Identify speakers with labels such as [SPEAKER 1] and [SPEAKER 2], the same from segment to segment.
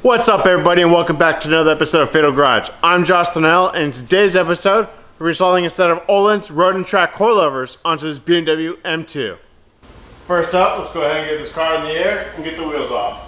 [SPEAKER 1] What's up, everybody, and welcome back to another episode of Fatal Garage. I'm Josh Linnell, and in today's episode, we're installing a set of Ohlins road and track coilovers onto this BMW M2. First up, let's go ahead and get this car in the air and get the wheels off.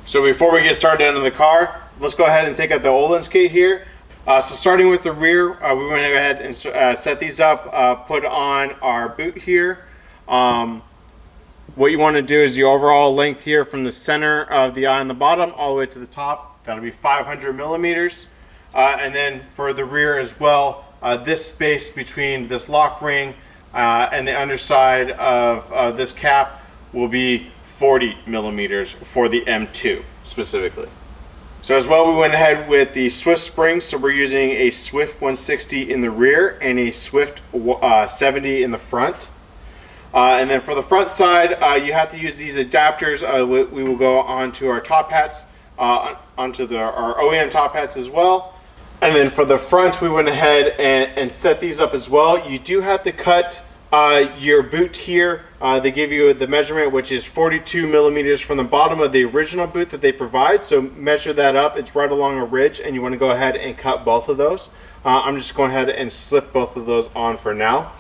[SPEAKER 1] So before we get started into the car, let's go ahead and take out the Ohlins kit here. So starting with the rear, we went ahead and set these up, put on our boot here. What you want to do is the overall length here from the center of the eye on the bottom all the way to the top, that'll be 500 millimeters. And then for the rear as well, this space between this lock ring and the underside of this cap will be 40 millimeters for the M2 specifically. So as well, we went ahead with the Swift springs. So we're using a Swift 160 in the rear and a Swift 70 in the front. And then for the front side, you have to use these adapters. We will go onto our top hats, onto our OEM top hats as well. And then for the front, we went ahead and set these up as well. You do have to cut your boot here. They give you the measurement, which is 42 millimeters from the bottom of the original boot that they provide. So measure that up. It's right along a ridge, and you want to go ahead and cut both of those. I'm just going ahead and slip both of those on for now.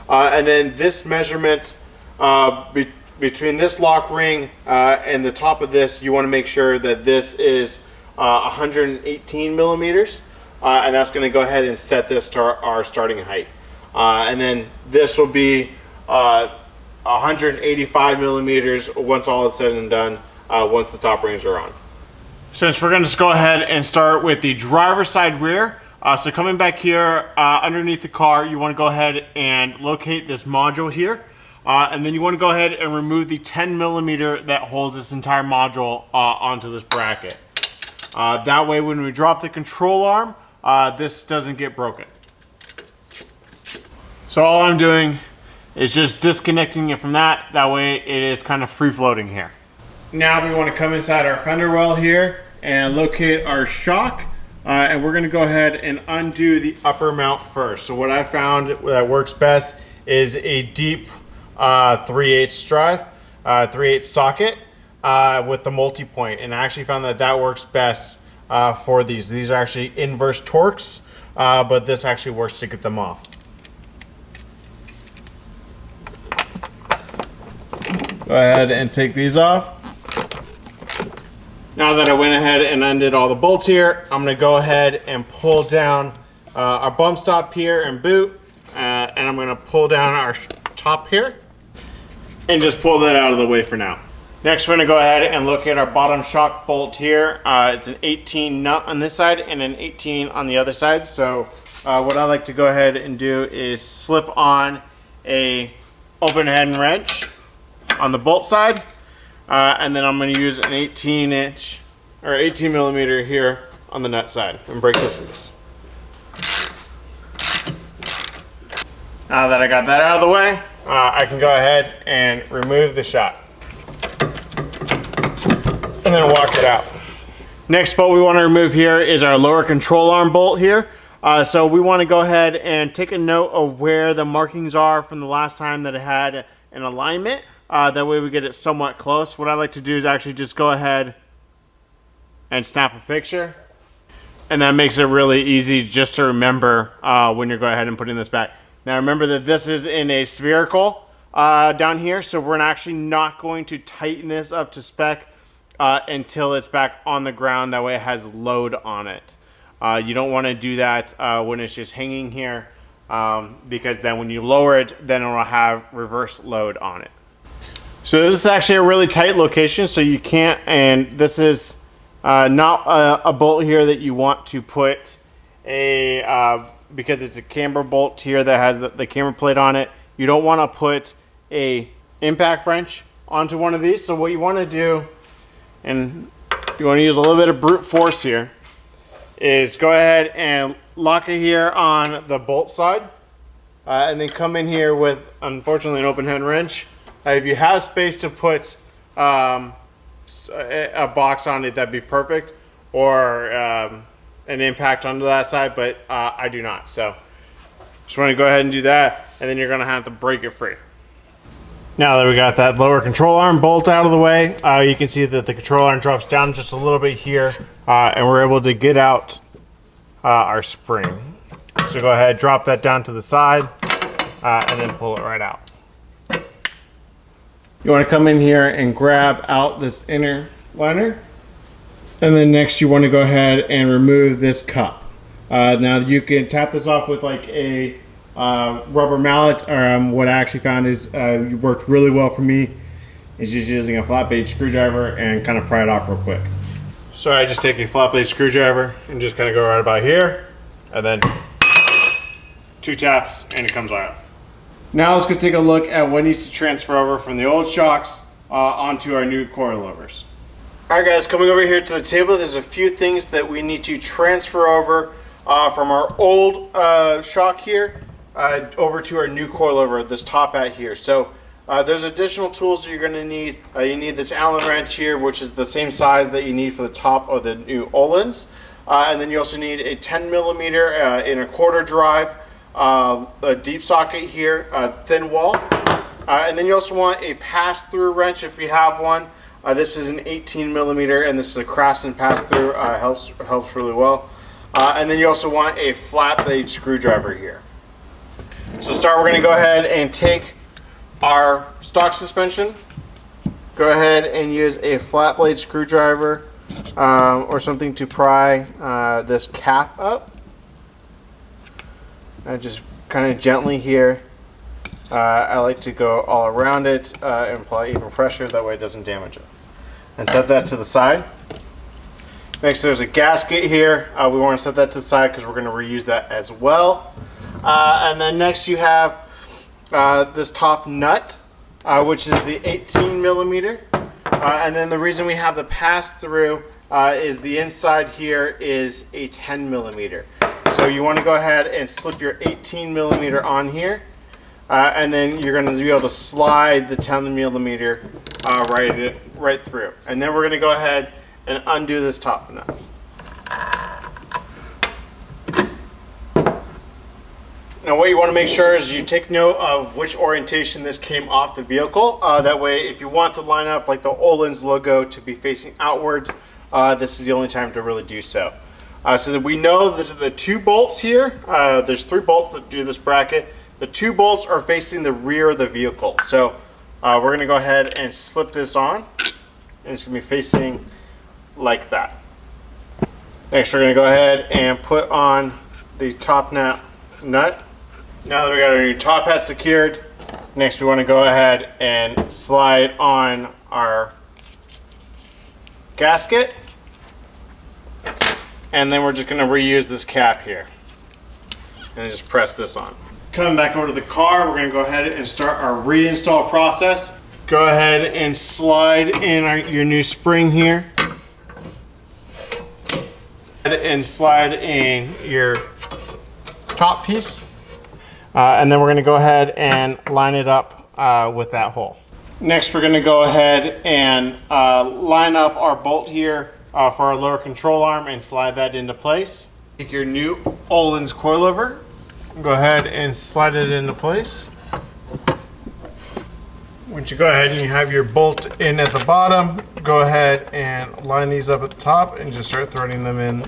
[SPEAKER 1] And then this measurement between this lock ring and the top of this, you want to make sure that this is 118 millimeters. And that's going to go ahead and set this to our starting height. And then this will be 185 millimeters once all is said and done, once the top rings are on. Since we're going to just go ahead and start with the driver's side rear. So coming back here underneath the car, you want to go ahead and locate this module here. And then you want to go ahead and remove the 10 millimeter that holds this entire module onto this bracket. That way when we drop the control arm, this doesn't get broken. So all I'm doing is just disconnecting it from that. That way it is kind of free floating here. Now we want to come inside our fender well here and locate our shock. And we're going to go ahead and undo the upper mount first. So what I found that works best is a deep 3/8 strut, 3/8 socket with the multi-point. And I actually found that that works best for these. These are actually inverse torques, but this actually works to get them off. Go ahead and take these off. Now that I went ahead and undid all the bolts here, I'm going to go ahead and pull down our bump stop here and boot, and I'm going to pull down our top here and just pull that out of the way for now. Next, we're going to go ahead and locate our bottom shock bolt here. It's an 18 nut on this side and an 18 on the other side. So what I like to go ahead and do is slip on a open head wrench on the bolt side, and then I'm going to use an 18 millimeter here on the nut side and break this loose. Now that I got that out of the way, I can go ahead and remove the shock and then walk it out. Next bolt we want to remove here is our lower control arm bolt here. So we want to go ahead and take a note of where the markings are from the last time that it had an alignment. That way we get it somewhat close. What I like to do is actually just go ahead and snap a picture. And that makes it really easy just to remember when you're going ahead and putting this back. Now remember that this is in a spherical down here, so we're actually not going to tighten this up to spec until it's back on the ground. That way it has load on it. You don't want to do that when it's just hanging here, because then when you lower it, then it will have reverse load on it. So this is actually a really tight location, so you can't, and this is not a bolt here that you want to put a, because it's a camber bolt here that has the camber plate on it. You don't want to put a impact wrench onto one of these. So what you want to do, and you want to use a little bit of brute force here, is go ahead and lock it here on the bolt side, and then come in here with, unfortunately, an open head wrench. If you have space to put a box on it, that'd be perfect. Or an impact onto that side, but I do not. So just want to go ahead and do that, and then you're going to have to break it free. Now that we got that lower control arm bolt out of the way, you can see that the control arm drops down just a little bit here, and we're able to get out our spring. So go ahead, drop that down to the side, and then pull it right out. You want to come in here and grab out this inner liner, and then next you want to go ahead and remove this cup. Now you can tap this off with like a rubber mallet, or what I actually found is worked really well for me is just using a flat blade screwdriver and kind of pry it off real quick. So I just take a flat blade screwdriver and just kind of go right about here, and then 2 taps and it comes right off. Now let's go take a look at what needs to transfer over from the old shocks onto our new coilovers. Alright guys, coming over here to the table, there's a few things that we need to transfer over from our old shock here over to our new coilover, this top hat here. So there's additional tools that you're going to need. You need this Allen wrench here, which is the same size that you need for the top of the new Ohlins. And then you also need a 10 millimeter in a quarter drive, a deep socket here, a thin wall. And then you also want a pass-through wrench if you have one. This is an 18 millimeter, and this is a Craftsman pass-through, helps really well. And then you also want a flat blade screwdriver here. So to start, we're going to go ahead and take our stock suspension. Go ahead and use a flat blade screwdriver or something to pry this cap up. And just kind of gently here. I like to go all around it and apply even pressure, that way it doesn't damage it. And set that to the side. Next, there's a gasket here. We want to set that to the side because we're going to reuse that as well. And then next you have this top nut, which is the 18 millimeter. And then the reason we have the pass-through is the inside here is a 10 millimeter. So you want to go ahead and slip your 18 millimeter on here, and then you're going to be able to slide the 10 millimeter right through. And then we're going to go ahead and undo this top nut. Now what you want to make sure is you take note of which orientation this came off the vehicle. That way, if you want to line up like the Ohlins logo to be facing outwards, this is the only time to really do so. So that we know that the 2 bolts here, there's 3 bolts that do this bracket. The 2 bolts are facing the rear of the vehicle. So we're going to go ahead and slip this on, and it's going to be facing like that. Next, we're going to go ahead and put on the top nut. Now that we got our new top hat secured, next we want to go ahead and slide on our gasket. And then we're just going to reuse this cap here and just press this on. Coming back over to the car, we're going to go ahead and start our reinstall process. Go ahead and slide in your new spring here, and slide in your top piece, and then we're going to go ahead and line it up with that hole. Next, we're going to go ahead and line up our bolt here for our lower control arm and slide that into place. Take your new Ohlins coilover, go ahead and slide it into place. Once you go ahead and you have your bolt in at the bottom, go ahead and line these up at the top and just start threading them in.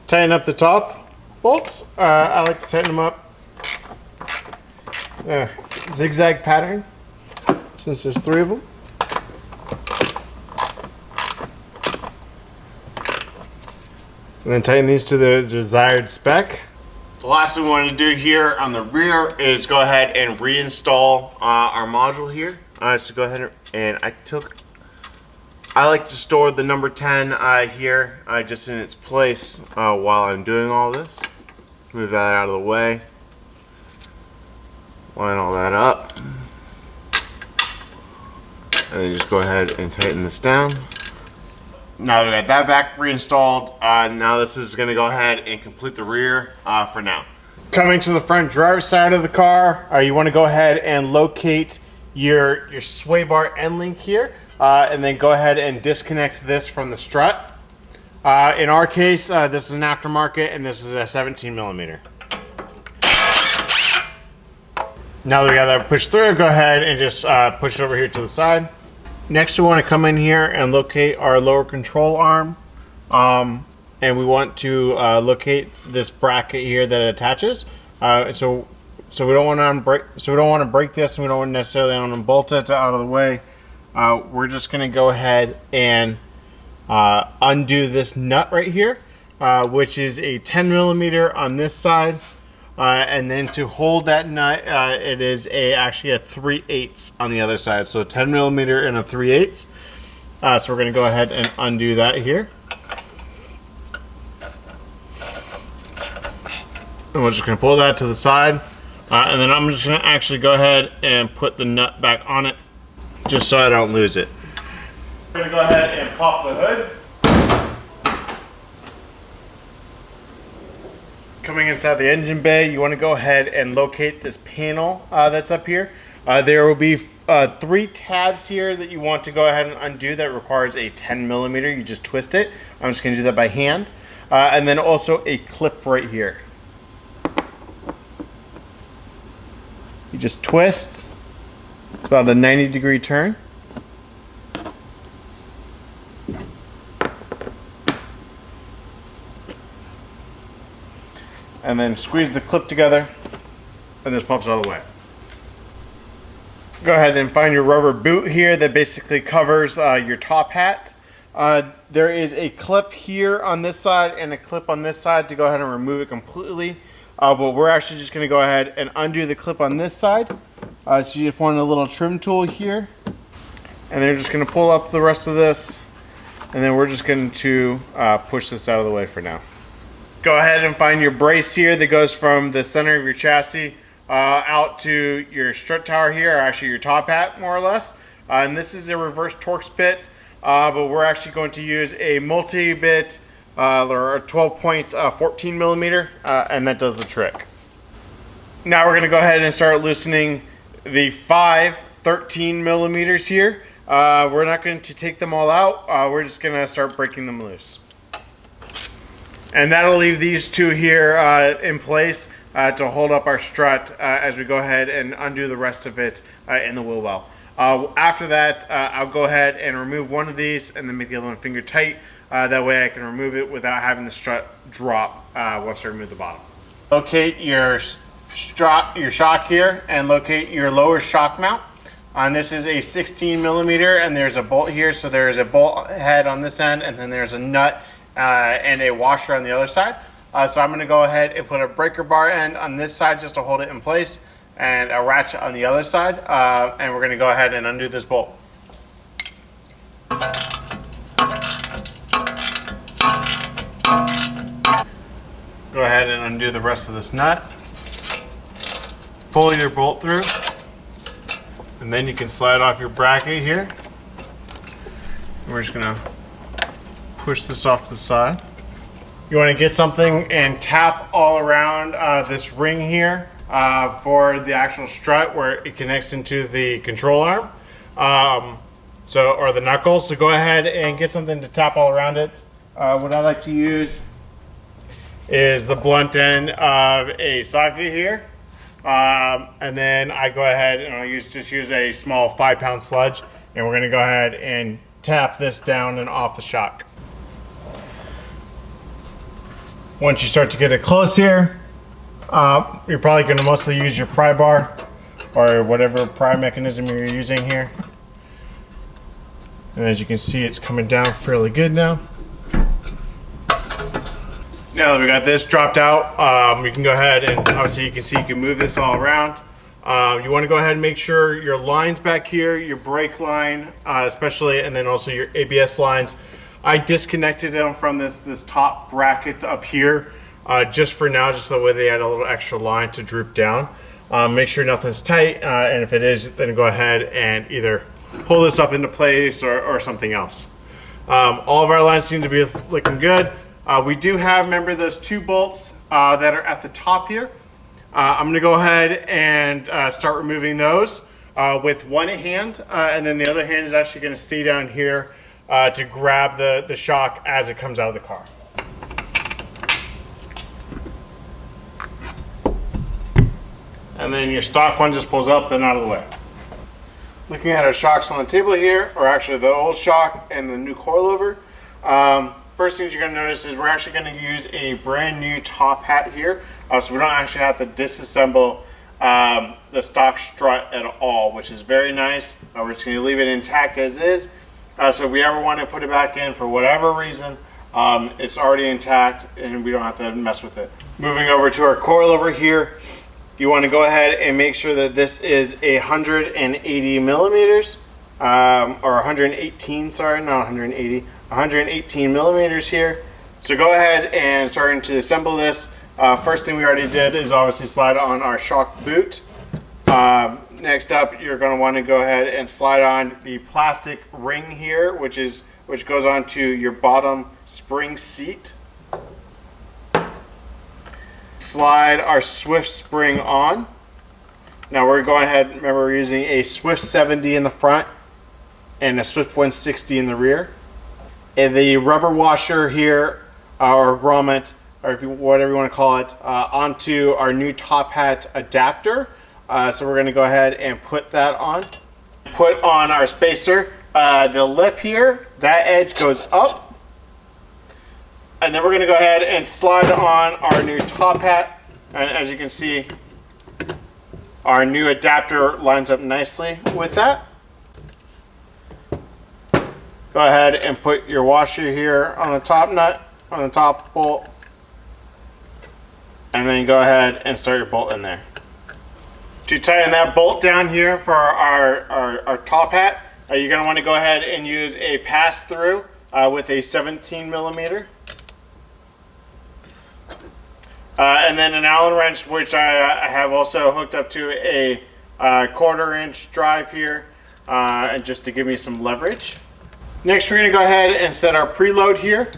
[SPEAKER 1] Tighten up the top bolts. I like to tighten them up zigzag pattern, since there's 3 of them. And then tighten these to the desired spec. The last thing we want to do here on the rear is go ahead and reinstall our module here. So go ahead and I like to store the number 10 here just in its place while I'm doing all this. Move that out of the way. Line all that up. And then just go ahead and tighten this down. Now that we got that back reinstalled, now this is going to go ahead and complete the rear for now. Coming to the front driver's side of the car, you want to go ahead and locate your sway bar end link here, and then go ahead and disconnect this from the strut. In our case, this is an aftermarket, and this is a 17 millimeter. Now that we got that pushed through, go ahead and just push it over here to the side. Next, we want to come in here and locate our lower control arm. And we want to locate this bracket here that it attaches. So we don't want to break this, and we don't necessarily want to bolt it out of the way. We're just going to go ahead and undo this nut right here, which is a 10 millimeter on this side, and then to hold that nut, it is actually a 3/8 on the other side. So 10 millimeter and a 3/8. So we're going to go ahead and undo that here. And we're just going to pull that to the side, and then I'm just going to actually go ahead and put the nut back on it, just so I don't lose it. We're going to go ahead and pop the hood. Coming inside the engine bay, you want to go ahead and locate this panel that's up here. There will be 3 tabs here that you want to go ahead and undo that requires a 10 millimeter. You just twist it. I'm just going to do that by hand. And then also a clip right here. You just twist. It's about a 90-degree turn. And then squeeze the clip together, and this pops out of the way. Go ahead and find your rubber boot here that basically covers your top hat. There is a clip here on this side and a clip on this side to go ahead and remove it completely. But we're actually just going to go ahead and undo the clip on this side. So you just want a little trim tool here. And then you're just going to pull up the rest of this. And then we're just going to push this out of the way for now. Go ahead and find your brace here that goes from the center of your chassis out to your strut tower here, or actually your top hat, more or less. And this is a reverse Torx bit, but we're actually going to use a multi-bit or a 12-point 14 millimeter, and that does the trick. Now we're going to go ahead and start loosening the 5 13 millimeters here. We're not going to take them all out. We're just going to start breaking them loose. And that'll leave these 2 here in place to hold up our strut as we go ahead and undo the rest of it in the wheel well. After that, I'll go ahead and remove one of these and then make the other one finger tight. That way I can remove it without having the strut drop once I remove the bottom. Locate your strut, your shock here, and locate your lower shock mount. This is a 16 millimeter, and there's a bolt here. So there's a bolt head on this end, and then there's a nut and a washer on the other side. So I'm going to go ahead and put a breaker bar end on this side just to hold it in place, and a ratchet on the other side. And we're going to go ahead and undo this bolt. Go ahead and undo the rest of this nut. Pull your bolt through, and then you can slide off your bracket here. And we're just going to push this off to the side. You want to get something and tap all around this ring here for the actual strut where it connects into the control arm, or the knuckles. So go ahead and get something to tap all around it. What I like to use is the blunt end of a socket here, and then I go ahead and I'll just use a small 5-pound sludge, and we're going to go ahead and tap this down and off the shock. Once you start to get it close here, you're probably going to mostly use your pry bar or whatever pry mechanism you're using here. And as you can see, it's coming down fairly good now. Now that we got this dropped out, we can go ahead and obviously you can see you can move this all around. You want to go ahead and make sure your lines back here, your brake line especially, and then also your ABS lines. I disconnected them from this top bracket up here just for now, just so that way they add a little extra line to droop down. Make sure nothing's tight, and if it is, then go ahead and either pull this up into place or something else. All of our lines seem to be looking good. We do have, remember, those 2 bolts that are at the top here. I'm going to go ahead and start removing those with one hand, and then the other hand is actually going to stay down here to grab the shock as it comes out of the car. And then your stock one just pulls up and out of the way. Looking at our shocks on the table here, or actually the old shock and the new coilover. First things you're going to notice is we're actually going to use a brand new top hat here, so we don't actually have to disassemble the stock strut at all, which is very nice. We're just going to leave it intact as is. So if we ever want to put it back in for whatever reason, it's already intact and we don't have to mess with it. Moving over to our coilover here, you want to go ahead and make sure that this is 180 millimeters, or 118, sorry, not 180, 118 millimeters here. So go ahead and starting to assemble this. First thing we already did is obviously slide on our shock boot. Next up, you're going to want to go ahead and slide on the plastic ring here, which goes onto your bottom spring seat. Slide our Swift spring on. Now we're going ahead, remember we're using a Swift 70 in the front and a Swift 160 in the rear. And the rubber washer here, or grommet, or whatever you want to call it, onto our new top hat adapter. So we're going to go ahead and put that on. Put on our spacer. The lip here, that edge goes up. And then we're going to go ahead and slide on our new top hat. And as you can see, our new adapter lines up nicely with that. Go ahead and put your washer here on the top nut, on the top bolt. And then go ahead and start your bolt in there. To tighten that bolt down here for our top hat, you're going to want to go ahead and use a pass-through with a 17 millimeter. And then an Allen wrench, which I have also hooked up to a 1/4 inch drive here, and just to give me some leverage. Next, we're going to go ahead and set our preload here.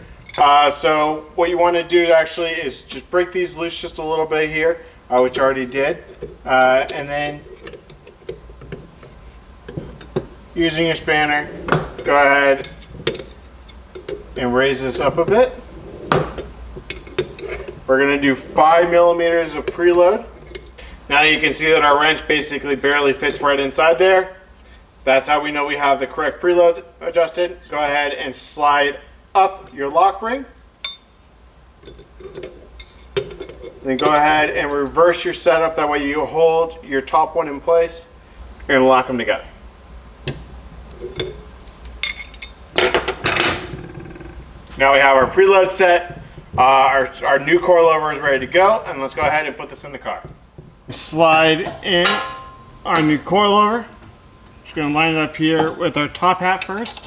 [SPEAKER 1] So what you want to do actually is just break these loose just a little bit here, which I already did. And then using your spanner, go ahead and raise this up a bit. We're going to do 5 millimeters of preload. Now you can see that our wrench basically barely fits right inside there. That's how we know we have the correct preload adjusted. Go ahead and slide up your lock ring. Then go ahead and reverse your setup. That way you hold your top one in place and lock them together. Now we have our preload set. Our new coilover is ready to go, and let's go ahead and put this in the car. Slide in our new coilover. Just going to line it up here with our top hat first,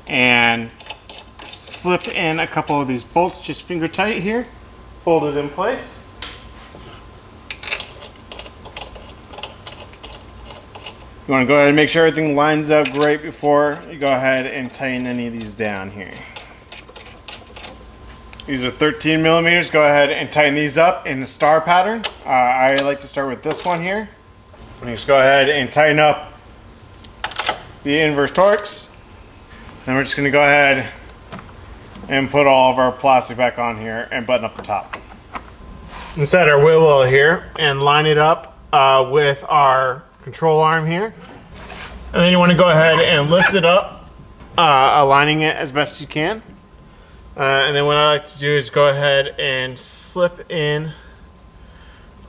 [SPEAKER 1] and slip in a couple of these bolts, just finger tight here. Hold it in place. You want to go ahead and make sure everything lines up great before you go ahead and tighten any of these down here. These are 13 millimeters. Go ahead and tighten these up in the star pattern. I like to start with this one here. And just go ahead and tighten up the inverse torques. Then we're just going to go ahead and put all of our plastic back on here and button up the top. Inside our wheel well here and line it up with our control arm here. And then you want to go ahead and lift it up, aligning it as best you can. And then what I like to do is go ahead and slip in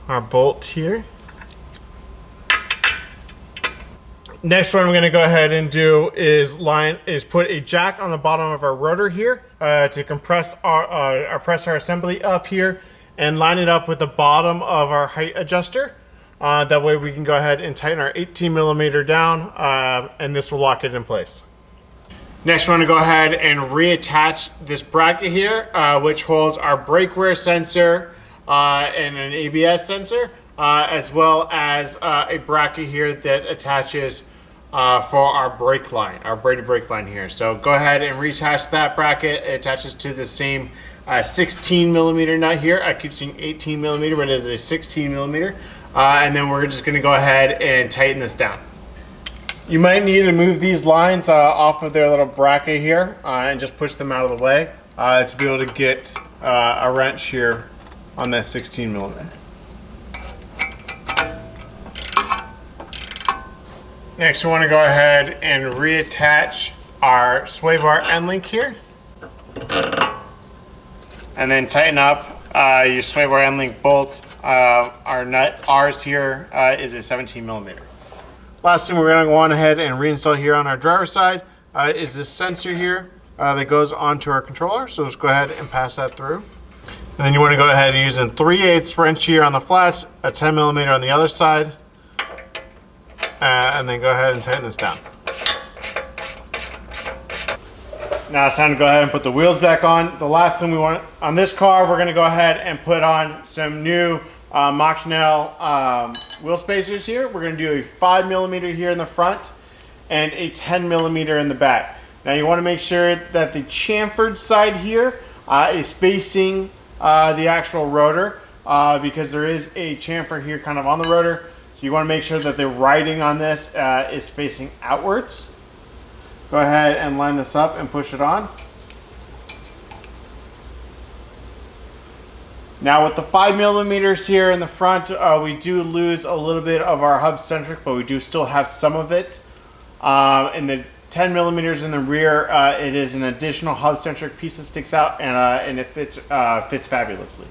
[SPEAKER 1] our bolt here. Next one we're going to go ahead and do is put a jack on the bottom of our rotor here to compress press our assembly up here and line it up with the bottom of our height adjuster. That way we can go ahead and tighten our 18 millimeter down, and this will lock it in place. Next, we're going to go ahead and reattach this bracket here, which holds our brake wear sensor and an ABS sensor, as well as a bracket here that attaches for our brake line, our braided brake line here. So go ahead and reattach that bracket. It attaches to the same 16 millimeter nut here. I keep saying 18 millimeter, but it is a 16 millimeter. And then we're just going to go ahead and tighten this down. You might need to move these lines off of their little bracket here and just push them out of the way to be able to get a wrench here on that 16 millimeter. Next, we want to go ahead and reattach our sway bar end link here. And then tighten up your sway bar end link bolt. Our nut, ours here is a 17 millimeter. Last thing we're going to go on ahead and reinstall here on our driver's side is this sensor here that goes onto our controller. So just go ahead and pass that through. And then you want to go ahead and use a 3/8 wrench here on the flats, a 10 millimeter on the other side, and then go ahead and tighten this down. Now it's time to go ahead and put the wheels back on. The last thing we want on this car, we're going to go ahead and put on some new Mach-Schnell wheel spacers here. We're going to do a 5 millimeter here in the front and a 10 millimeter in the back. Now you want to make sure that the chamfered side here is facing the actual rotor because there is a chamfer here kind of on the rotor. So you want to make sure that the writing on this is facing outwards. Go ahead and line this up and push it on. Now with the 5 millimeters here in the front, we do lose a little bit of our hub centric, but we do still have some of it. In the 10 millimeters in the rear, it is an additional hub centric piece that sticks out, and it fits fabulously.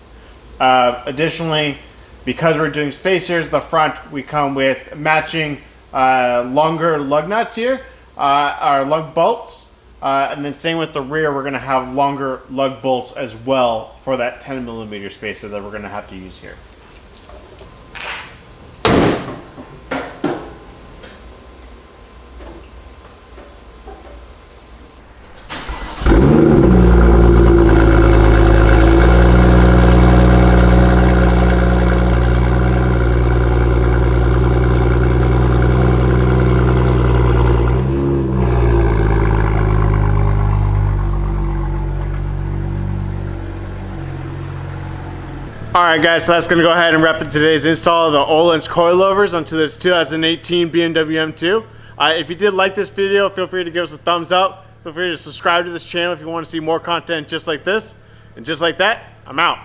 [SPEAKER 1] Additionally, because we're doing spacers, the front we come with matching longer lug nuts here, our lug bolts, and then same with the rear, we're going to have longer lug bolts as well for that 10 millimeter spacer that we're going to have to use here. Alright guys, so that's going to go ahead and wrap up today's install of the Ohlins coilovers onto this 2018 BMW M2. If you did like this video, feel free to give us a thumbs up. Feel free to subscribe to this channel if you want to see more content just like this. And just like that, I'm out.